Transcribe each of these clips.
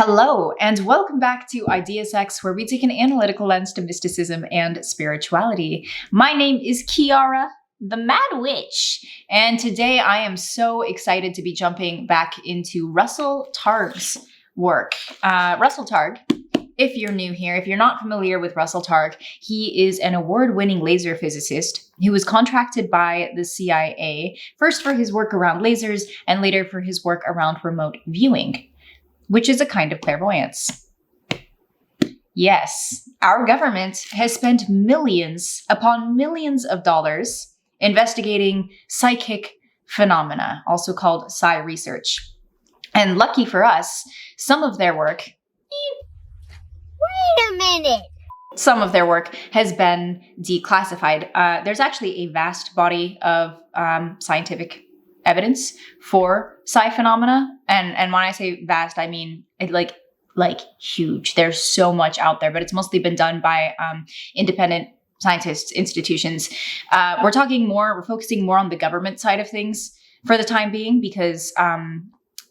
Hello, and welcome back to Ideas X, where we take an analytical lens to mysticism and spirituality. My name is Kiara, the Mad Witch, and today I am so excited to be jumping back into Russell Targ's work. Russell Targ, if you're new here, if you're not familiar with Russell Targ, he is an award-winning laser physicist who was contracted by the CIA, first for his work around lasers and later for his work around remote viewing, which is a kind of clairvoyance. Yes, our government has spent millions upon millions of dollars investigating psychic phenomena, also called psi research. And lucky for us, some of their work... Wait a minute! Some of their work has been declassified. There's actually a vast body of scientific evidence for psi phenomena. And when I say vast, I mean like huge. There's so much out there, but it's mostly been done by independent scientists, institutions. We're focusing more on the government side of things for the time being, because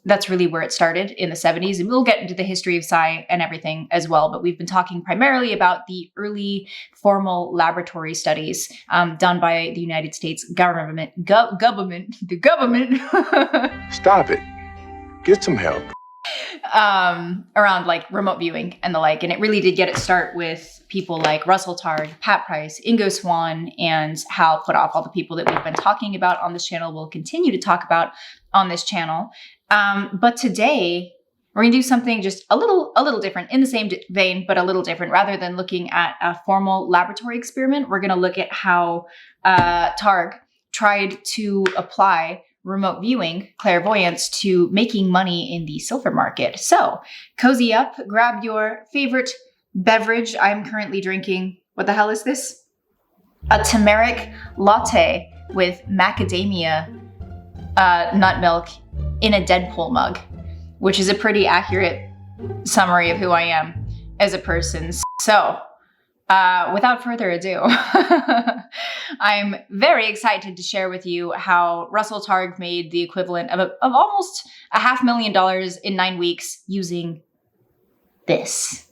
that's really where it started in the 70s. And we'll get into the history of psi and everything as well. But we've been talking primarily about the early formal laboratory studies done by the United States government. The government. Stop it. Get some help. Around like remote viewing and the like. And it really did get its start with people like Russell Targ, Pat Price, Ingo Swann, and Hal Puthoff, all the people that we've been talking about on this channel, will continue to talk about on this channel. But today we're going to do something just a little different, in the same vein, but a little different. Rather than looking at a formal laboratory experiment, we're going to look at how Targ tried to apply remote viewing, clairvoyance, to making money in the silver market. So cozy up, grab your favorite beverage. I'm currently drinking, what the hell is this? A turmeric latte with macadamia nut milk in a Deadpool mug, which is a pretty accurate summary of who I am as a person. So without further ado, I'm very excited to share with you how Russell Targ made the equivalent of almost $500,000 in 9 weeks using this.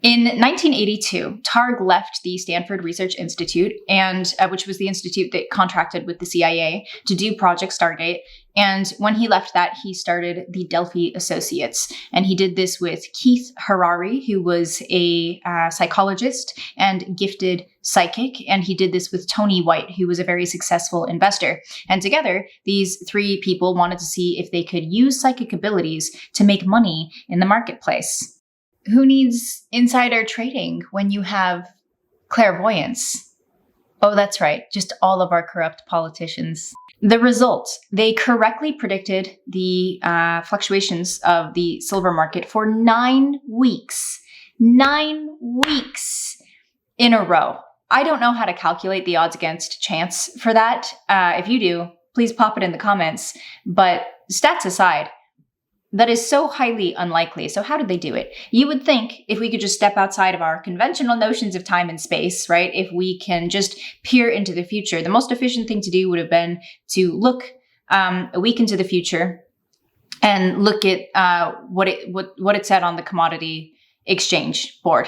In 1982, Targ left the Stanford Research Institute, and which was the institute that contracted with the CIA to do Project Stargate. And when he left that, he started the Delphi Associates. And he did this with Keith Harari, who was a psychologist and gifted psychic. And he did this with Tony White, who was a very successful investor. And together, these three people wanted to see if they could use psychic abilities to make money in the marketplace. Who needs insider trading when you have clairvoyance? Oh, that's right. Just all of our corrupt politicians. The result, they correctly predicted the fluctuations of the silver market for 9 weeks. 9 weeks in a row. I don't know how to calculate the odds against chance for that. If you do, please pop it in the comments. But stats aside, that is so highly unlikely. So how did they do it? You would think if we could just step outside of our conventional notions of time and space, right? If we can just peer into the future, the most efficient thing to do would have been to look a week into the future and look at what it said on the commodity exchange board.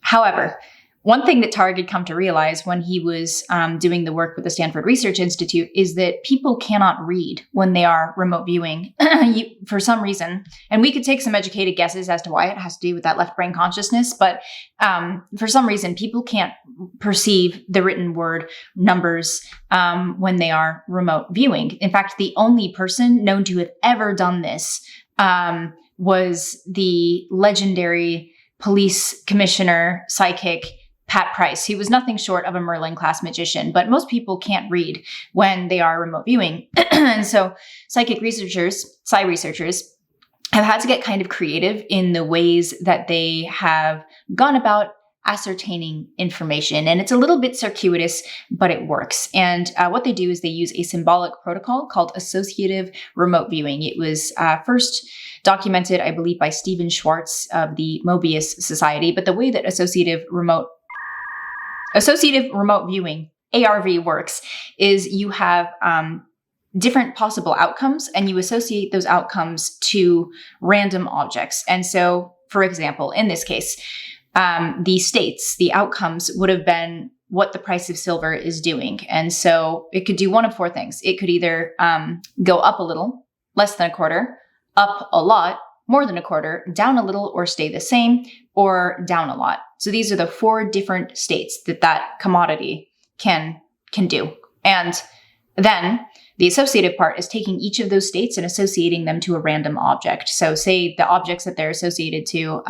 However, one thing that Targ had come to realize when he was doing the work with the Stanford Research Institute is that people cannot read when they are remote viewing for some reason. And we could take some educated guesses as to why. It has to do with that left brain consciousness. But for some reason, people can't perceive the written word numbers when they are remote viewing. In fact, the only person known to have ever done this was the legendary police commissioner psychic Pat Price. He was nothing short of a Merlin-class magician, but most people can't read when they are remote viewing. And so psychic researchers, psi researchers, have had to get kind of creative in the ways that they have gone about ascertaining information. And it's a little bit circuitous, but it works. And what they do is they use a symbolic protocol called associative remote viewing. It was first documented, I believe, by Stephen Schwartz of the Mobius Society. But the way that associative remote viewing, ARV, works is you have different possible outcomes, and you associate those outcomes to random objects. And so, for example, in this case, the outcomes would have been what the price of silver is doing. And so it could do one of four things. It could either go up a little, less than a quarter, up a lot, more than a quarter, down a little or stay the same, or down a lot. So these are the four different states that commodity can do. And then the associative part is taking each of those states and associating them to a random object. So say the objects that they're associated to,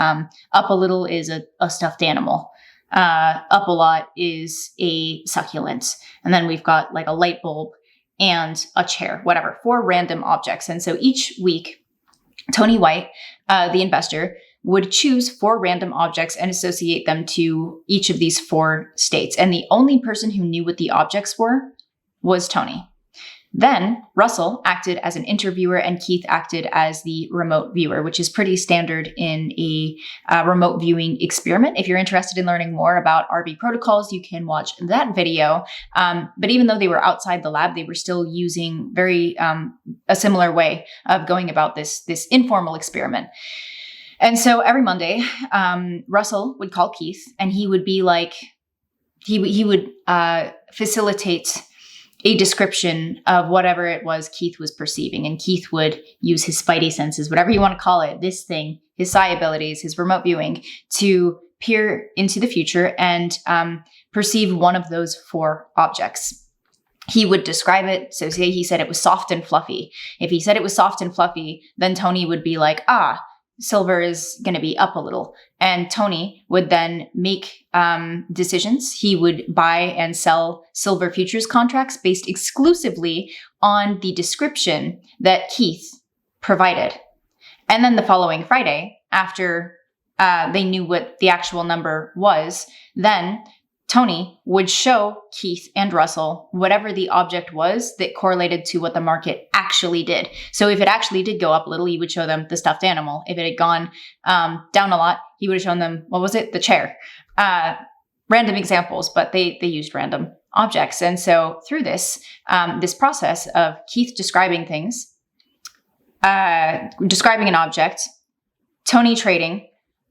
up a little is a stuffed animal. Up a lot is a succulent. And then we've got like a light bulb and a chair, whatever, four random objects. And so each week, Tony White, the investor, would choose four random objects and associate them to each of these four states. And the only person who knew what the objects were was Tony. Then Russell acted as an interviewer and Keith acted as the remote viewer, which is pretty standard in a remote viewing experiment. If you're interested in learning more about RV protocols, you can watch that video. But even though they were outside the lab, they were still using a similar way of going about this informal experiment. And so every Monday, Russell would call Keith and he would be like, he would facilitate a description of whatever it was Keith was perceiving. And Keith would use his spidey senses, whatever you want to call it, this thing, his psi abilities, his remote viewing, to peer into the future and perceive one of those four objects. He would describe it. So say he said it was soft and fluffy. If he said it was soft and fluffy, then Tony would be like, silver is going to be up a little. And Tony would then make decisions. He would buy and sell silver futures contracts based exclusively on the description that Keith provided. And then the following Friday, after they knew what the actual number was, then Tony would show Keith and Russell whatever the object was that correlated to what the market actually did. So if it actually did go up a little, he would show them the stuffed animal. If it had gone down a lot, he would have shown them, what was it? The chair. Random examples, but they used random objects. And so through this process of Keith describing things, describing an object, Tony trading,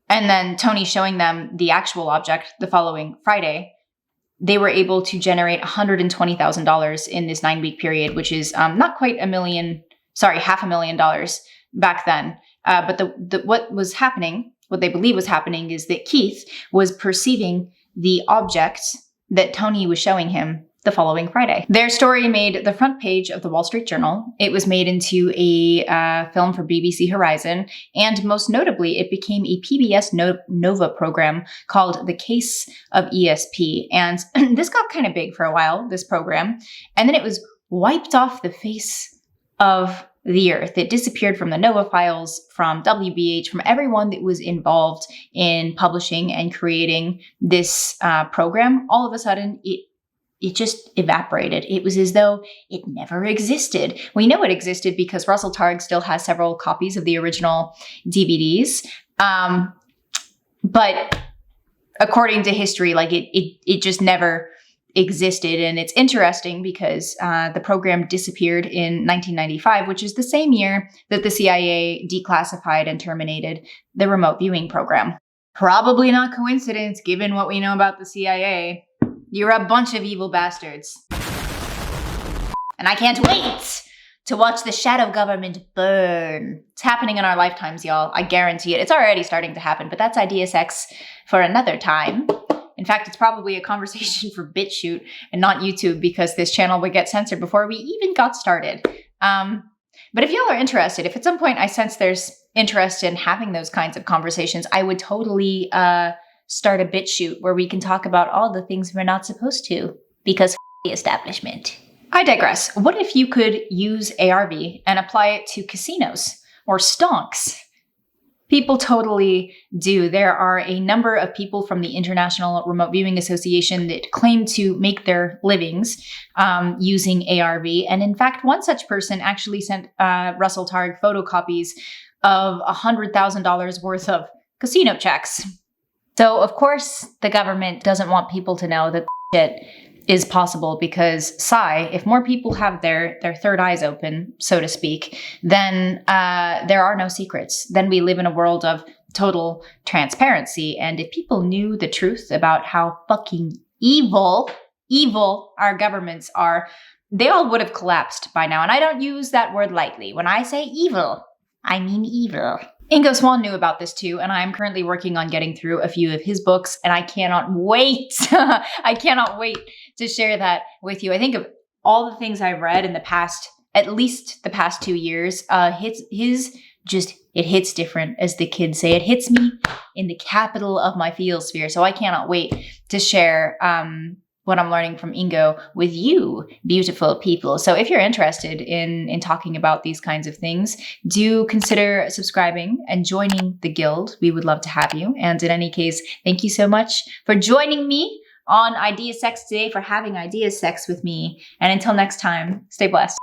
and then Tony showing them the actual object the following Friday, they were able to generate $120,000 in this 9-week period, which is not quite $500,000 back then. But what they believe was happening is that Keith was perceiving the object that Tony was showing him the following Friday. Their story made the front page of the Wall Street Journal. It was made into a film for BBC Horizon, and most notably, it became a PBS Nova program called The Case of ESP. And this got kind of big for a while, this program, and then it was wiped off the face of the earth. It disappeared from the Nova files, from WBH, from everyone that was involved in publishing and creating this program. All of a sudden, it just evaporated. It was as though it never existed. We know it existed because Russell Targ still has several copies of the original DVDs. But according to history, like it just never existed. And it's interesting because the program disappeared in 1995, which is the same year that the CIA declassified and terminated the remote viewing program. Probably not coincidence, given what we know about the CIA. You're a bunch of evil bastards. And I can't wait to watch the shadow government burn. It's happening in our lifetimes, y'all. I guarantee it. It's already starting to happen, but that's Idea Sex for another time. In fact, it's probably a conversation for BitChute and not YouTube, because this channel would get censored before we even got started. But if y'all are interested, if at some point I sense there's interest in having those kinds of conversations, I would totally start a BitChute where we can talk about all the things we're not supposed to, because the establishment. I digress. What if you could use ARV and apply it to casinos or stonks? People totally do. There are a number of people from the International Remote Viewing Association that claim to make their livings using ARV. And in fact, one such person actually sent Russell Targ photocopies of $100,000 worth of casino checks. So, of course, the government doesn't want people to know that shit is possible because if more people have their third eyes open, so to speak, then there are no secrets. Then we live in a world of total transparency. And if people knew the truth about how fucking evil our governments are, they all would have collapsed by now. And I don't use that word lightly. When I say evil, I mean evil. Ingo Swann knew about this too, and I'm currently working on getting through a few of his books, and I cannot wait. I cannot wait to share that with you. I think of all the things I've read in the past, at least the past 2 years, it hits different, as the kids say. It hits me in the capital of my feel sphere. So I cannot wait to share what I'm learning from Ingo with you, beautiful people. So if you're interested in talking about these kinds of things, do consider subscribing and joining the guild. We would love to have you. And in any case, thank you so much for joining me on Idea Sex today, for having idea sex with me. And until next time, stay blessed.